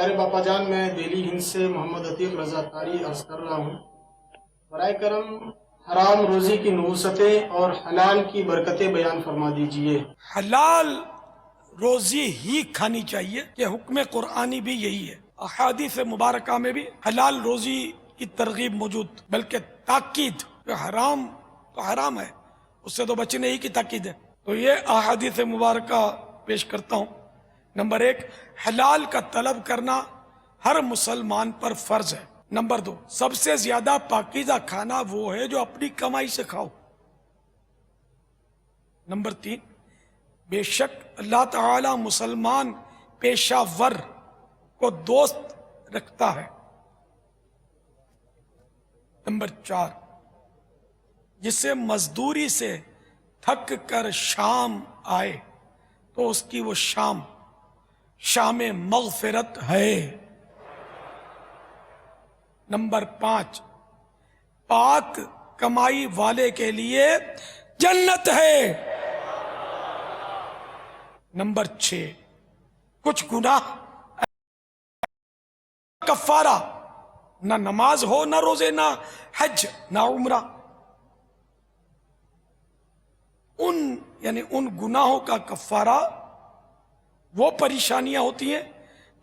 پیارے باپا جان، میں دہلی ہند سے محمد عتیق رضا طاری عرض کر رہا ہوں۔ برائے کرم حرام روزی کی نحوستیں اور حلال کی برکتیں بیان فرما دیجئے۔ حلال روزی ہی کھانی چاہیے، کہ حکم قرآنی بھی یہی ہے۔ احادیث مبارکہ میں بھی حلال روزی کی ترغیب موجود، بلکہ تاکید کہ حرام تو حرام ہے، اس سے تو بچنے ہی کی تاکید ہے۔ تو یہ احادیث مبارکہ پیش کرتا ہوں۔ نمبر 1، حلال کا طلب کرنا ہر مسلمان پر فرض ہے۔ نمبر 2، سب سے زیادہ پاکیزہ کھانا وہ ہے جو اپنی کمائی سے کھاؤ۔ نمبر 3، بے شک اللہ تعالی مسلمان پیشہ ور کو دوست رکھتا ہے۔ نمبر 4، جسے مزدوری سے تھک کر شام آئے تو اس کی وہ شام مغفرت ہے۔ نمبر 5، پاک کمائی والے کے لیے جنت ہے۔ نمبر 6، کچھ گناہ کفارہ، نہ نماز ہو، نہ روزے، نہ حج، نہ عمرہ، ان گناہوں کا کفارہ وہ پریشانیاں ہوتی ہیں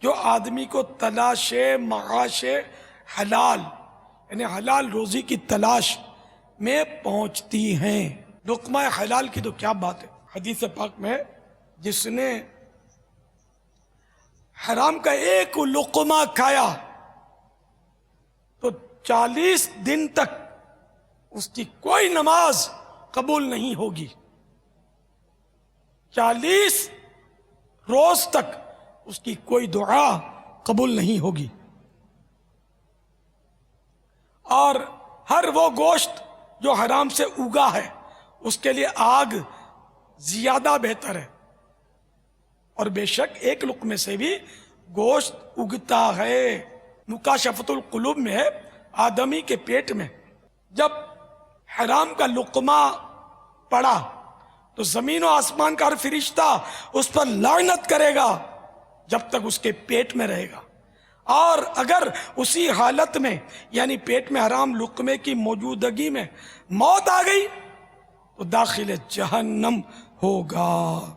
جو آدمی کو تلاش معاش حلال، یعنی حلال روزی کی تلاش میں پہنچتی ہیں۔ لقمہ حلال کی تو کیا بات ہے، حدیث پاک میں جس نے حرام کا ایک لقمہ کھایا تو 40 دن تک اس کی کوئی نماز قبول نہیں ہوگی، 40 روز تک اس کی کوئی دعا قبول نہیں ہوگی۔ اور ہر وہ گوشت جو حرام سے اگا ہے اس کے لیے آگ زیادہ بہتر ہے، اور بے شک ایک لقمے سے بھی گوشت اگتا ہے۔ مکاشفۃ القلوب میں ہے، آدمی کے پیٹ میں جب حرام کا لقمہ پڑا تو زمین و آسمان کا ہر فرشتہ اس پر لعنت کرے گا جب تک اس کے پیٹ میں رہے گا، اور اگر اسی حالت میں یعنی پیٹ میں حرام لقمے کی موجودگی میں موت آ گئی تو داخل جہنم ہوگا۔